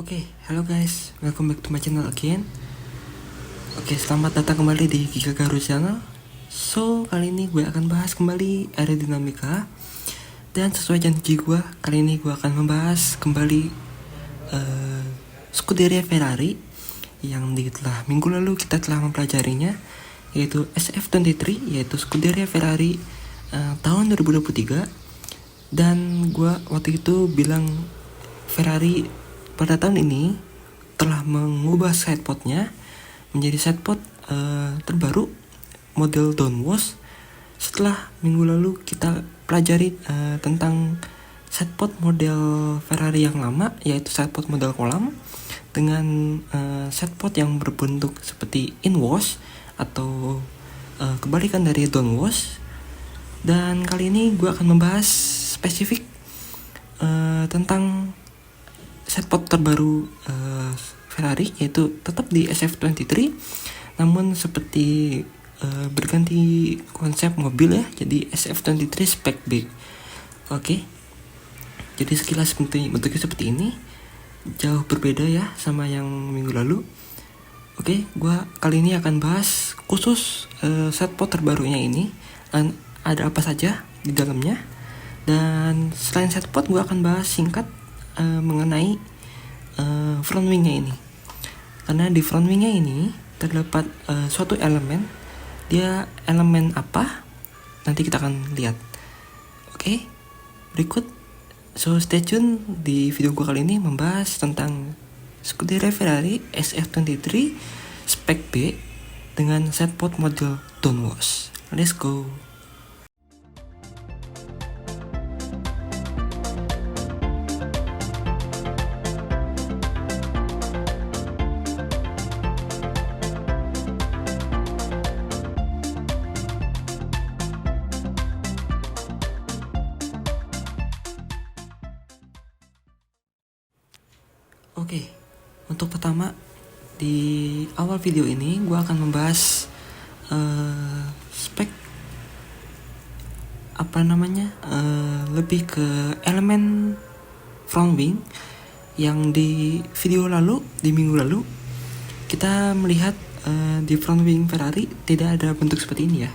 Hello guys, welcome back to my channel again. Selamat datang kembali di Giga Garut Channel. So, kali ini gue akan bahas kembali aerodinamika. Dan sesuai janji gue, kali ini gue akan membahas kembali Scuderia Ferrari yang minggu lalu kita telah mempelajarinya, yaitu SF23, yaitu Scuderia Ferrari tahun 2023. Dan gue waktu itu bilang Ferrari pada tahun ini telah mengubah sidepodnya menjadi sidepod terbaru model downwash. Setelah minggu lalu kita pelajari tentang sidepod model Ferrari yang lama, yaitu sidepod model kolam dengan sidepod yang berbentuk seperti inwash atau kebalikan dari downwash. Dan kali ini gue akan membahas spesifik tentang sidepod terbaru Ferrari, yaitu tetap di SF23, namun seperti berganti konsep mobil ya, jadi SF23 Spec B. Jadi sekilas bentuknya seperti ini, jauh berbeda ya sama yang minggu lalu. Gua kali ini akan bahas khusus sidepod terbarunya ini, dan ada apa saja di dalamnya. Dan selain sidepod, gua akan bahas singkat mengenai front wingnya ini, karena di front wingnya ini terdapat suatu elemen. Dia elemen apa? Nanti kita akan lihat. Berikut. So stay tune di video gue kali ini membahas tentang Scuderia Ferrari SF23 Spec B dengan sidepod model downwash. Let's go. Untuk pertama, di awal video ini gue akan membahas spek lebih ke elemen front wing yang di video lalu, di minggu lalu kita melihat di front wing Ferrari tidak ada bentuk seperti ini ya.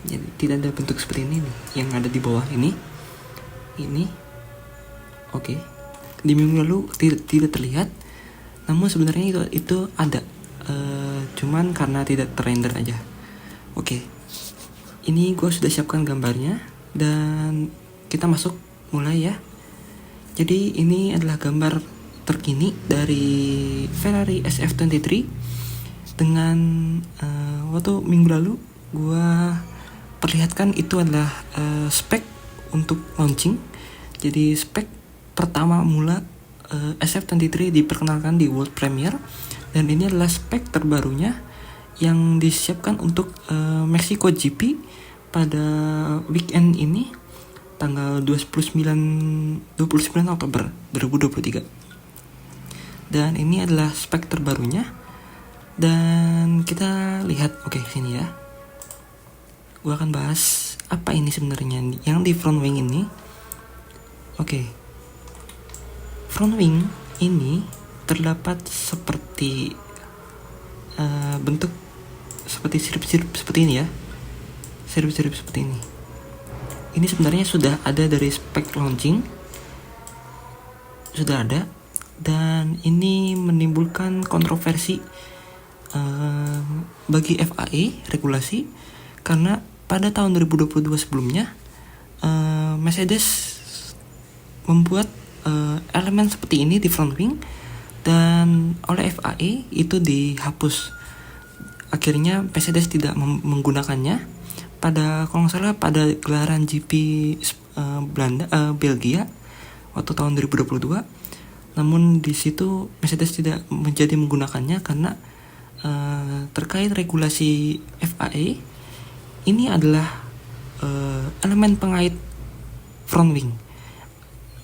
Jadi tidak ada bentuk seperti ini nih, yang ada di bawah ini. Di minggu lalu tidak terlihat, namun sebenarnya itu ada, cuman karena tidak terrender aja. Ini gue sudah siapkan gambarnya dan kita mulai ya. Jadi ini adalah gambar terkini dari Ferrari SF23 dengan waktu minggu lalu gue perlihatkan itu adalah spek untuk launching. Jadi spek pertama mula SF23 diperkenalkan di World Premiere, dan ini adalah spek terbarunya yang disiapkan untuk Mexico GP pada weekend ini tanggal 29 Oktober 2023. Dan ini adalah spek terbarunya, dan kita lihat sini ya. Gua akan bahas apa ini sebenarnya yang di front wing ini. Front wing ini terdapat seperti bentuk seperti sirip-sirip seperti ini ya. Sirip-sirip seperti ini. Ini sebenarnya sudah ada dari spek launching. Sudah ada. Dan ini menimbulkan kontroversi bagi FIA regulasi, karena pada tahun 2022 sebelumnya Mercedes membuat elemen seperti ini di front wing, dan oleh FIA itu dihapus. Akhirnya Mercedes tidak menggunakannya pada, kalau nggak salah, pada gelaran GP Belgia waktu tahun 2022. Namun di situ Mercedes tidak menggunakannya karena terkait regulasi FIA, ini adalah elemen pengait front wing.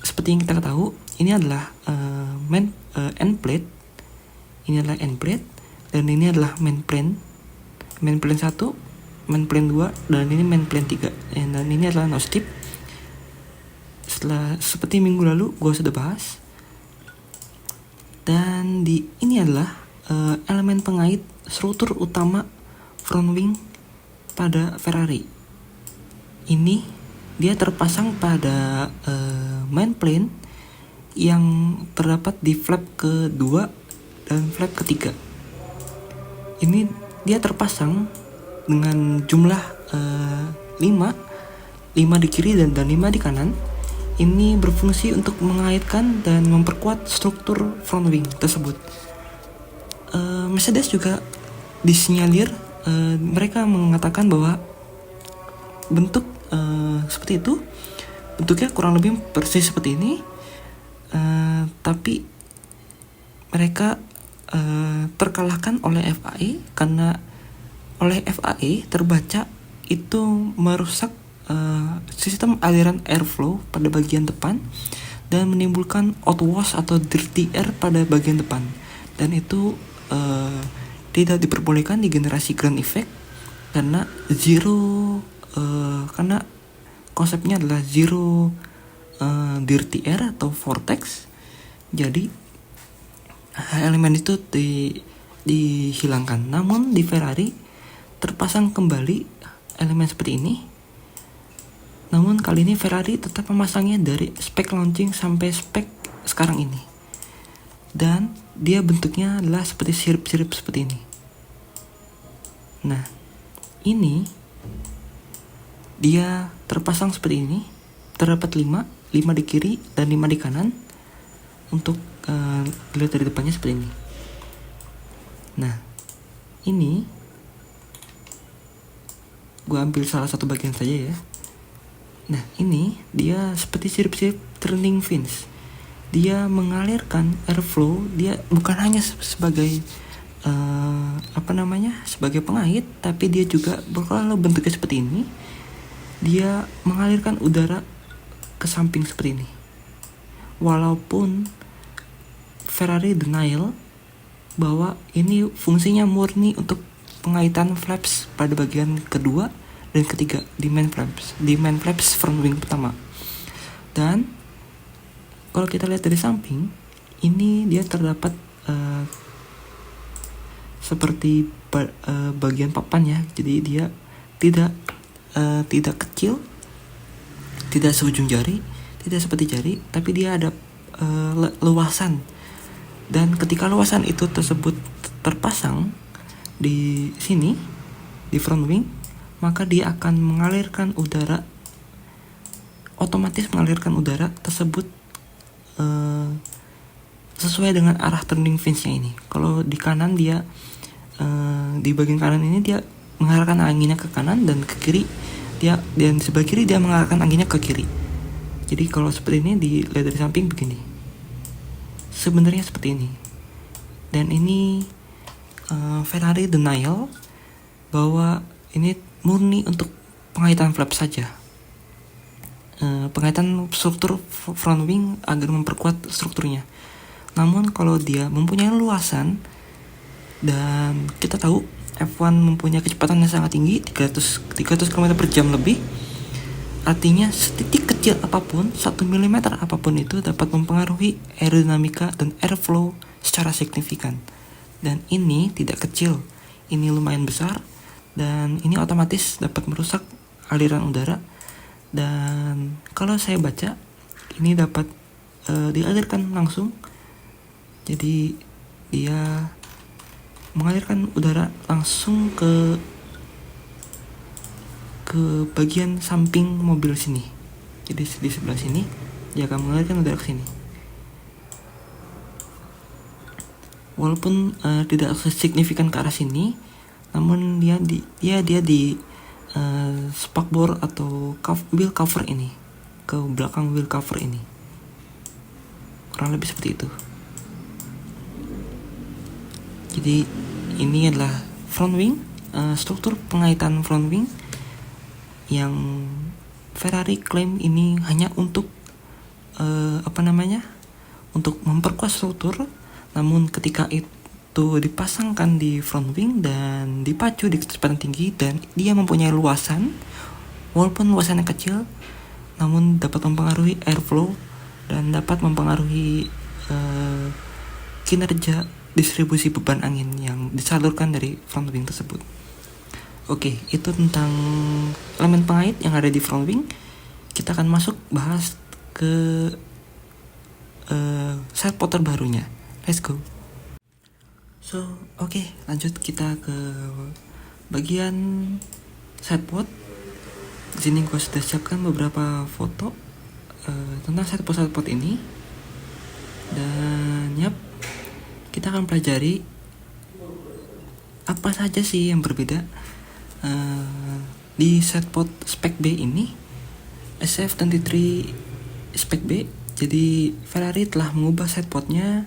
Seperti yang kita tahu, ini adalah end plate. Ini adalah end plate, dan ini adalah main plane 1, main plane 2, dan ini main plane 3. Dan ini adalah nose tip. Seperti minggu lalu gue sudah bahas, Dan ini adalah elemen pengait struktur utama front wing pada Ferrari. Ini dia terpasang pada main plane yang terdapat di flap kedua dan flap ketiga. Ini dia terpasang dengan jumlah 5 di kiri dan 5 di kanan. Ini berfungsi untuk mengaitkan dan memperkuat struktur front wing tersebut. Mercedes juga disinyalir, mereka mengatakan bahwa bentuk seperti itu, bentuknya kurang lebih persis seperti ini, tapi mereka terkalahkan oleh FIA karena oleh FIA terbaca itu merusak sistem aliran airflow pada bagian depan dan menimbulkan outwash atau dirty air pada bagian depan, dan itu tidak diperbolehkan di generasi Grand Effect karena karena konsepnya adalah zero dirty air atau vortex. Jadi elemen itu dihilangkan. Namun di Ferrari terpasang kembali elemen seperti ini. Namun kali ini Ferrari tetap memasangnya dari spek launching sampai spek sekarang ini. Dan dia bentuknya adalah seperti sirip-sirip seperti ini. Nah, ini dia terpasang seperti ini. Terdapat 5 di kiri dan 5 di kanan. Untuk dilihat dari depannya seperti ini. Nah, ini gue ambil salah satu bagian saja ya. Nah, ini dia seperti sirip-sirip turning fins. Dia mengalirkan airflow. Dia bukan hanya sebagai sebagai pengait, tapi dia juga kalau bentuknya seperti ini, dia mengalirkan udara ke samping seperti ini. Walaupun Ferrari denial bahwa ini fungsinya murni untuk pengaitan flaps pada bagian kedua dan ketiga di main flaps front wing pertama. Dan kalau kita lihat dari samping, ini dia terdapat seperti bagian papan ya. Jadi dia tidak kecil, tidak seujung jari, tidak seperti jari, tapi dia ada luasan. Dan ketika luasan itu tersebut terpasang di sini di front wing, maka dia akan otomatis mengalirkan udara tersebut sesuai dengan arah turning fins-nya ini. Kalau di kanan dia di bagian kanan ini dia mengarahkan anginnya ke kanan, dan ke kiri dan sebelah kiri dia mengarahkan anginnya ke kiri. Jadi kalau seperti ini dilihat dari samping begini. Sebenarnya seperti ini. Dan ini Ferrari denial bahwa ini murni untuk pengaitan flap saja. Pengaitan struktur front wing agar memperkuat strukturnya. Namun kalau dia mempunyai luasan, dan kita tahu F1 mempunyai kecepatan yang sangat tinggi, 300 km per jam lebih. Artinya setitik kecil apapun, 1 mm apapun itu dapat mempengaruhi aerodinamika dan airflow secara signifikan. Dan ini tidak kecil, ini lumayan besar, dan ini otomatis dapat merusak aliran udara. Dan kalau saya baca, ini dapat dialirkan langsung. Jadi dia mengalirkan udara langsung ke bagian samping mobil sini. Jadi di sebelah sini dia akan mengalirkan udara ke sini. Walaupun tidak signifikan ke arah sini, namun dia di spakbor atau wheel cover ini, ke belakang wheel cover ini, kurang lebih seperti itu. Jadi ini adalah front wing, struktur pengaitan front wing yang Ferrari klaim ini hanya untuk untuk memperkuat struktur. Namun ketika itu dipasangkan di front wing dan dipacu di kecepatan tinggi, dan dia mempunyai luasan, walaupun luasannya kecil, namun dapat mempengaruhi airflow dan dapat mempengaruhi kinerja distribusi beban angin yang disalurkan dari front wing tersebut. Oke, itu tentang elemen pengait yang ada di front wing. Kita akan masuk bahas ke sidepod terbarunya. Let's go. So, oke, lanjut kita ke bagian sidepod. Di sini gue sudah siapkan beberapa foto tentang sidepod ini. Dan kita akan pelajari apa saja sih yang berbeda di sidepod spek B ini, SF23 spek B. Jadi Ferrari telah mengubah sidepodnya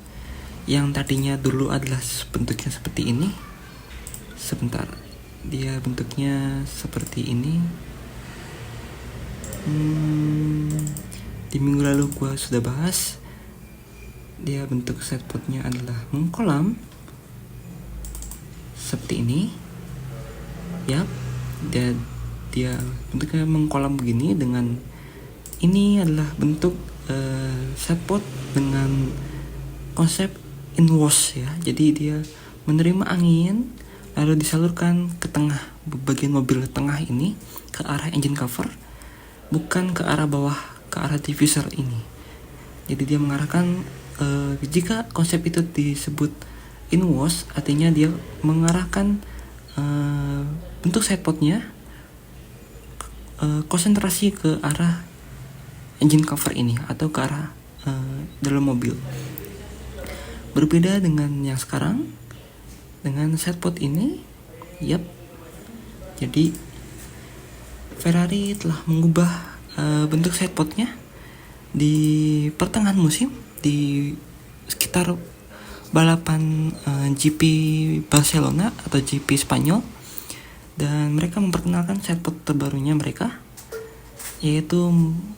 yang tadinya dulu adalah bentuknya seperti ini. Sebentar, dia bentuknya seperti ini. Di minggu lalu gue sudah bahas. Dia bentuk sidepodnya adalah mengkolam seperti ini. Dia bentuknya mengkolam begini. Dengan ini adalah bentuk sidepod dengan konsep inwash ya. Jadi dia menerima angin lalu disalurkan ke tengah bagian mobil tengah ini, ke arah engine cover, bukan ke arah bawah, ke arah diffuser ini. Jadi dia mengarahkan, jika konsep itu disebut inwash, artinya dia mengarahkan bentuk sidepodnya konsentrasi ke arah engine cover ini atau ke arah dalam mobil. Berbeda dengan yang sekarang, dengan sidepod ini, jadi Ferrari telah mengubah bentuk sidepodnya di pertengahan musim, di sekitar balapan GP Barcelona atau GP Spanyol, dan mereka memperkenalkan sidepod terbarunya mereka, yaitu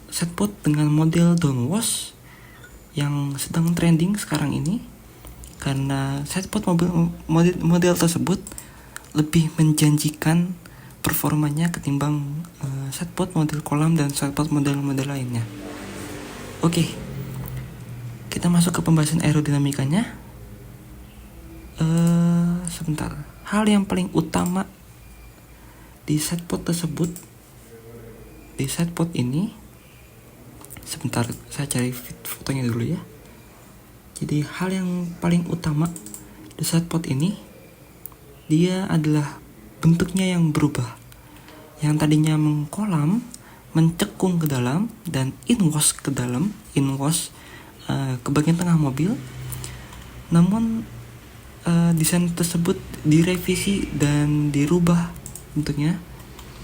sidepod dengan model downwash yang sedang trending sekarang ini, karena sidepod model tersebut lebih menjanjikan performanya ketimbang sidepod model kolam dan sidepod model-model lainnya. Oke, kita masuk ke pembahasan aerodinamikanya. Sebentar, hal yang paling utama di sidepod tersebut, di sidepod ini, sebentar saya cari fotonya dulu ya. Jadi hal yang paling utama di sidepod ini, dia adalah bentuknya yang berubah. Yang tadinya mengkolam, mencekung ke dalam, dan inwash ke dalam, inwash ke bagian tengah mobil. Namun desain tersebut direvisi dan dirubah bentuknya.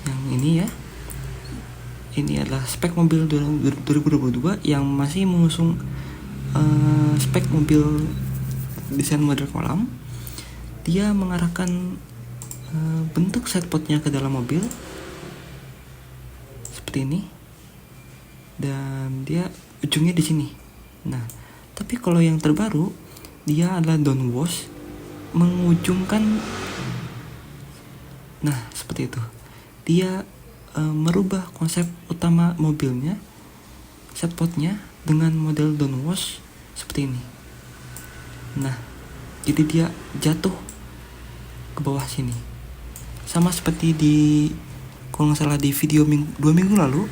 Yang ini ya, ini adalah spek mobil 2022 yang masih mengusung spek mobil desain model kolam. Dia mengarahkan bentuk sidepodnya ke dalam mobil seperti ini, dan dia ujungnya di sini. Nah, tapi kalau yang terbaru, dia adalah downwash, mengujungkan, nah seperti itu. Dia merubah konsep utama mobilnya, sidepodnya, dengan model downwash seperti ini. Nah, jadi dia jatuh ke bawah sini, sama seperti di, kalau nggak salah di video 2 minggu lalu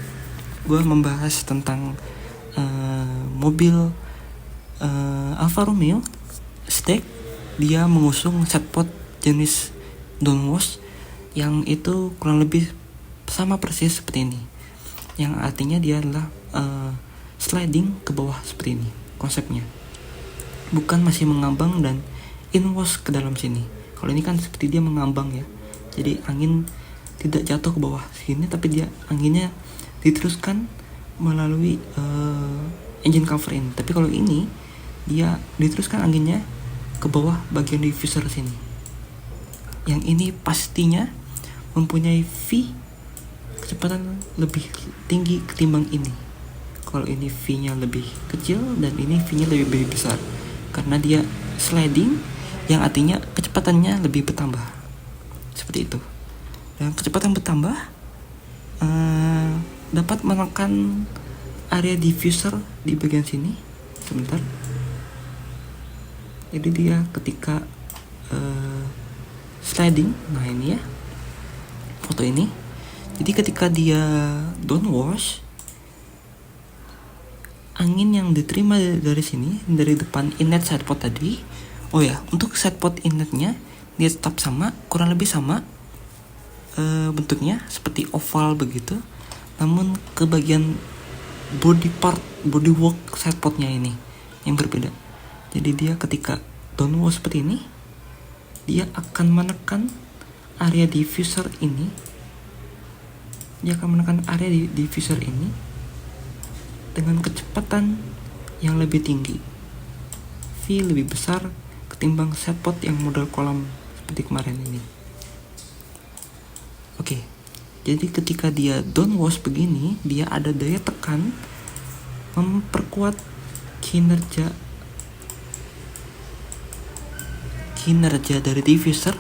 gue membahas tentang mobil Alfa Romeo Stake. Dia mengusung sidepod jenis downwash yang itu kurang lebih sama persis seperti ini, yang artinya dia adalah sliding ke bawah seperti ini konsepnya, bukan masih mengambang dan inwash ke dalam sini. Kalau ini kan seperti dia mengambang ya, jadi angin tidak jatuh ke bawah sini, tapi dia anginnya diteruskan melalui engine cover ini. Tapi kalau ini dia diteruskan anginnya ke bawah bagian diffuser sini. Yang ini pastinya mempunyai V kecepatan lebih tinggi ketimbang ini. Kalau ini V-nya lebih kecil dan ini V-nya lebih besar, karena dia sliding, yang artinya kecepatannya lebih bertambah. Seperti itu. Dan kecepatan bertambah dapat menekan area diffuser di bagian sini. Sebentar. Jadi dia ketika sliding, nah ini ya foto ini. Jadi ketika dia don't wash, angin yang diterima dari sini, dari depan inlet sidepod tadi. Oh ya, untuk sidepod inletnya dia tetap sama, kurang lebih sama bentuknya seperti oval begitu. Namun ke bagian bodywork sidepodnya ini yang berbeda. Jadi dia ketika don't wash seperti ini, dia akan menekan area diffuser ini. Dia akan menekan area diffuser ini dengan kecepatan yang lebih tinggi, V lebih besar ketimbang sidepod yang model kolam seperti kemarin ini. Oke, jadi ketika dia don't wash begini, dia ada daya tekan memperkuat kinerja dari diffuser.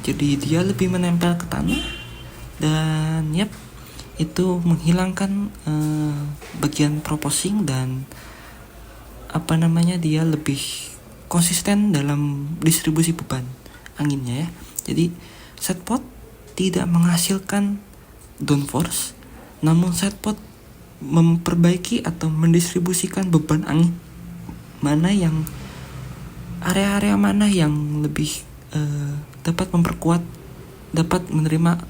Jadi dia lebih menempel ke tanah dan itu menghilangkan bagian proposing dan dia lebih konsisten dalam distribusi beban anginnya ya. Jadi sidepod tidak menghasilkan downforce, namun sidepod memperbaiki atau mendistribusikan beban angin area-area mana yang lebih dapat memperkuat, dapat menerima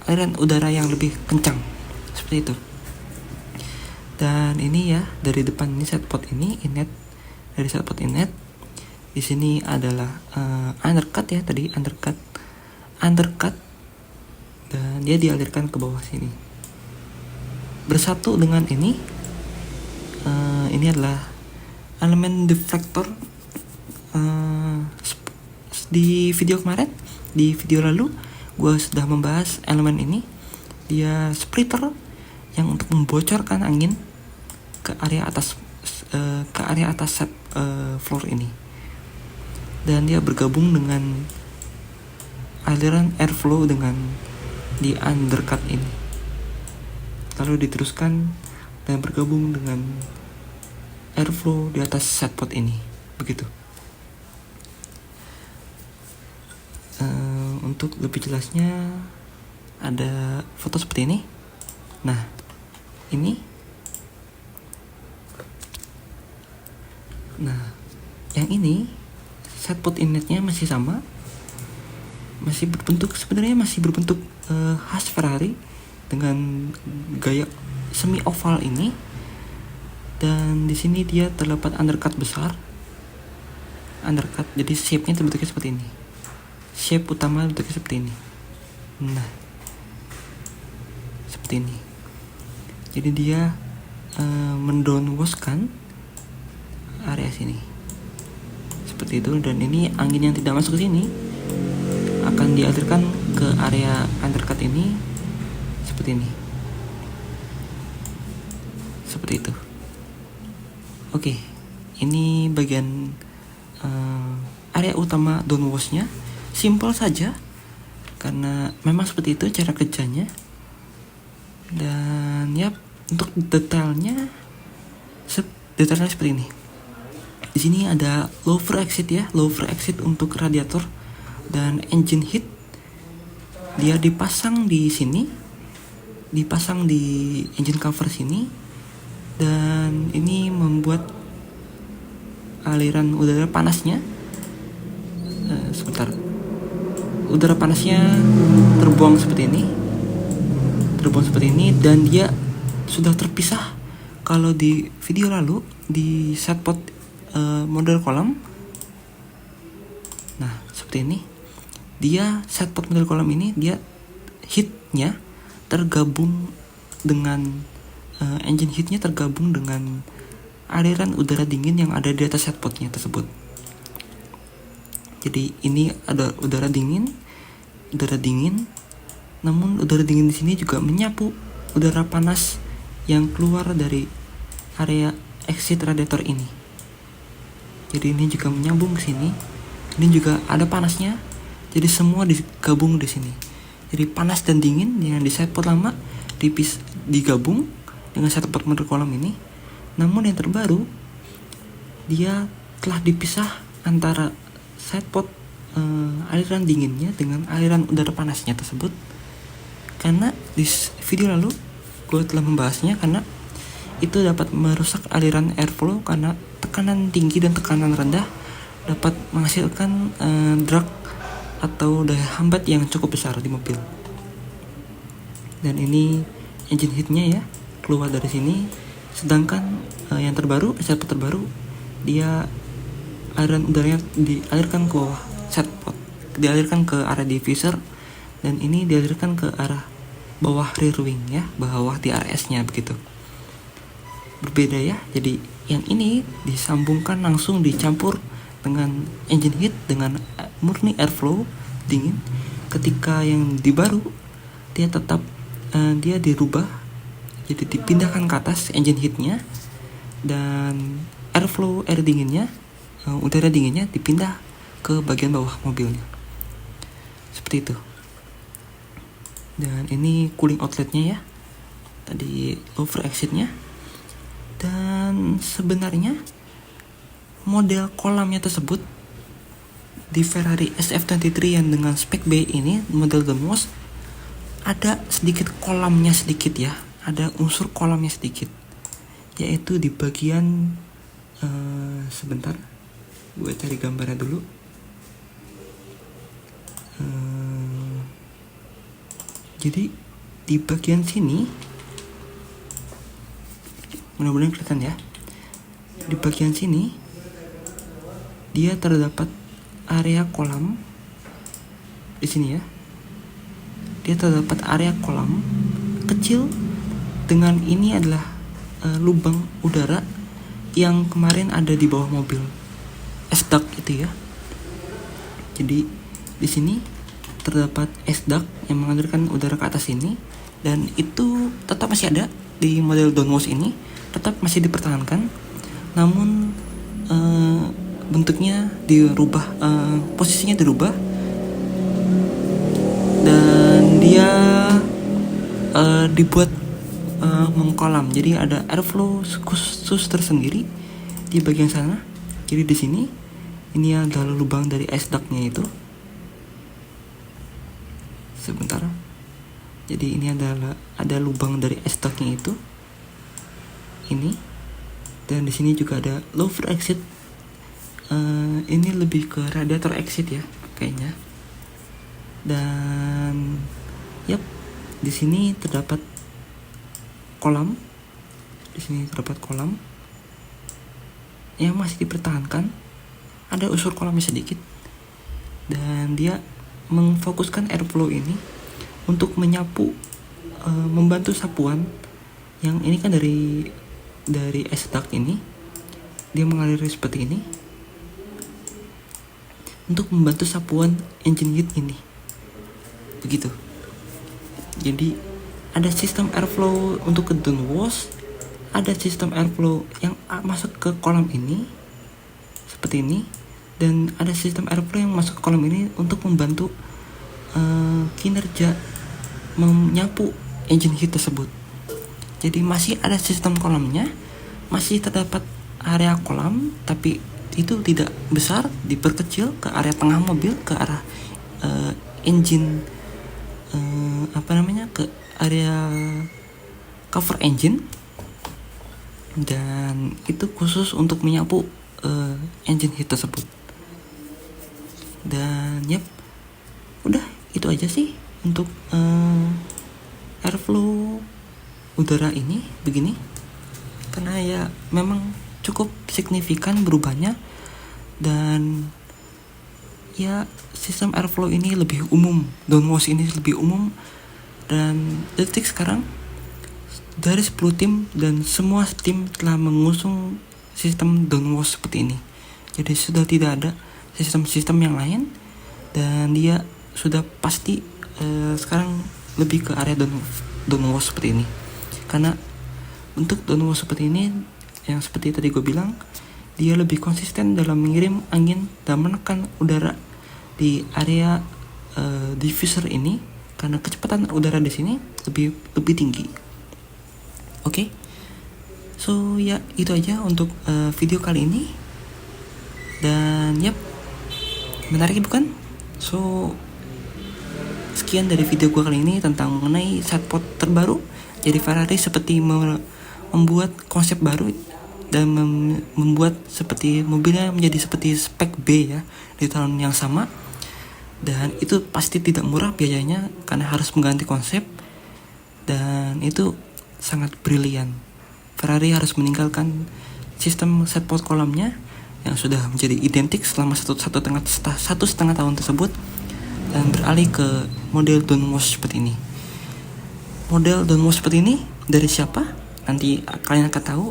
aliran udara yang lebih kencang, seperti itu. Dan ini ya, dari depan ini sidepod ini dari sidepod inlet. Di sini adalah undercut ya, tadi undercut dan dia dialirkan ke bawah sini. Bersatu dengan ini adalah elemen deflector. Di video kemarin, di video lalu gue sudah membahas elemen ini. Dia splitter yang untuk membocorkan angin ke area atas floor ini, dan dia bergabung dengan aliran airflow dengan di undercut ini, lalu diteruskan dan bergabung dengan airflow di atas sidepod ini, begitu. Untuk lebih jelasnya ada foto seperti ini. Nah, ini. Nah, yang ini sidepod inletnya masih sama, masih berbentuk khas Ferrari dengan gaya semi oval ini. Dan di sini dia terdapat undercut besar, jadi shape-nya terbentuknya seperti ini. Shape utama bentuknya seperti ini. Nah, seperti ini. Jadi dia mendownwashkan area sini, seperti itu. Dan ini angin yang tidak masuk ke sini akan dialirkan ke area undercut ini, seperti ini, seperti itu. Oke, ini bagian area utama downwashnya. Simple saja, karena memang seperti itu cara kerjanya. Dan untuk detailnya seperti ini. Di sini ada low flow exit untuk radiator dan engine heat. Dia dipasang di sini, dipasang di engine cover sini, dan ini membuat aliran udara panasnya udara panasnya terbuang seperti ini, dan dia sudah terpisah. Kalau di video lalu di sidepod model kolam, nah seperti ini, dia sidepod model kolam ini dia heatnya tergabung dengan engine heatnya tergabung dengan aliran udara dingin yang ada di atas sidepodnya tersebut. Jadi ini ada udara dingin, namun udara dingin di sini juga menyapu udara panas yang keluar dari area exit radiator ini. Jadi ini juga menyambung ke sini. Ini juga ada panasnya. Jadi semua digabung di sini. Jadi panas dan dingin yang di sidepod lama digabung dengan sidepod model kolam ini. Namun yang terbaru, dia telah dipisah antara sidepod aliran dinginnya dengan aliran udara panasnya tersebut. Karena di video lalu gue telah membahasnya, karena itu dapat merusak aliran airflow karena tekanan tinggi dan tekanan rendah dapat menghasilkan drag atau daya hambat yang cukup besar di mobil. Dan ini engine heatnya ya keluar dari sini. Sedangkan yang terbaru, sidepod terbaru, dia aliran udaranya dialirkan ke bawah sidepod, dialirkan ke arah diffuser, dan ini dialirkan ke arah bawah rear wing ya, bawah di RS-nya begitu. Berbeda ya. Jadi yang ini disambungkan langsung, dicampur dengan engine heat dengan murni airflow dingin. Ketika yang di baru dia tetap dia dirubah, jadi dipindahkan ke atas engine heatnya, dan airflow air dinginnya, udara dinginnya dipindah ke bagian bawah mobilnya. Seperti itu. Dan ini cooling outletnya ya, tadi over exitnya. Dan sebenarnya model kolamnya tersebut di Ferrari SF23 yang dengan spek B ini, model Downwash, ada sedikit kolamnya sedikit ya, ada unsur kolamnya sedikit, yaitu di bagian sebentar gue cari gambarnya dulu. Jadi di bagian sini, mudah-mudahan kelihatan ya, di bagian sini dia terdapat area kolam di sini ya. Dia terdapat area kolam kecil dengan ini adalah lubang udara yang kemarin ada di bawah mobil S-duct itu ya. Jadi di sini terdapat S-duct yang mengalirkan udara ke atas ini, dan itu tetap masih ada di model Downwash ini, tetap masih dipertahankan, namun bentuknya dirubah, posisinya dirubah, dan dia dibuat mengkolam. Jadi ada airflow khusus tersendiri di bagian sana. Jadi di sini ini adalah lubang dari S-duct-nya itu. Sebentar. Jadi ini adalah ada lubang dari S-duct-nya itu. Ini. Dan di sini juga ada lower exit. Ini lebih ke radiator exit ya kayaknya. Dan di sini terdapat kolam. Di sini terdapat kolam yang masih dipertahankan. Ada unsur kolamnya sedikit. Dan dia memfokuskan airflow ini untuk menyapu, membantu sapuan yang ini kan dari S-duct ini, dia mengalir seperti ini untuk membantu sapuan engine heat ini, begitu. Jadi ada sistem airflow untuk ke downwash, ada sistem airflow yang masuk ke kolam ini seperti ini, dan ada sistem airflow yang masuk ke kolam ini untuk membantu kinerja menyapu engine heat tersebut. Jadi masih ada sistem kolamnya, masih terdapat area kolam, tapi itu tidak besar, diperkecil ke area tengah mobil, ke arah engine, ke area cover engine, dan itu khusus untuk menyapu engine heat tersebut. Dan udah itu aja sih untuk airflow udara ini begini, karena ya memang cukup signifikan berubahnya, dan ya sistem airflow ini lebih umum, downwash ini lebih umum, dan detik sekarang dari 10 tim dan semua tim telah mengusung sistem downwash seperti ini. Jadi sudah tidak ada sistem-sistem yang lain, dan dia sudah pasti sekarang lebih ke area downwash seperti ini. Karena untuk downwash seperti ini, yang seperti tadi gue bilang, dia lebih konsisten dalam mengirim angin dan menekan udara di area diffuser ini, karena kecepatan udara di sini lebih tinggi. Oke. So ya itu aja untuk video kali ini. Dan yap, menarik bukan? So, sekian dari video gue kali ini tentang mengenai sidepod terbaru. Jadi Ferrari seperti membuat konsep baru dan membuat seperti mobilnya menjadi seperti spek B ya di tahun yang sama. Dan itu pasti tidak murah biayanya karena harus mengganti konsep, dan itu sangat brilian. Ferrari harus meninggalkan sistem sidepod kolamnya yang sudah menjadi identik selama satu setengah tahun tersebut dan beralih ke model downwash seperti ini. Model downwash seperti ini dari siapa? Nanti kalian akan tahu.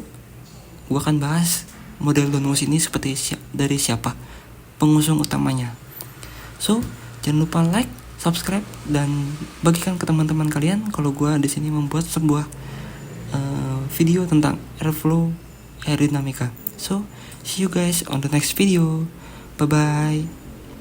Gue akan bahas model downwash ini dari siapa, pengusung utamanya. So, jangan lupa like, subscribe, dan bagikan ke teman-teman kalian kalau gue di sini membuat sebuah video tentang airflow aerodinamika. So, see you guys on the next video. Bye bye.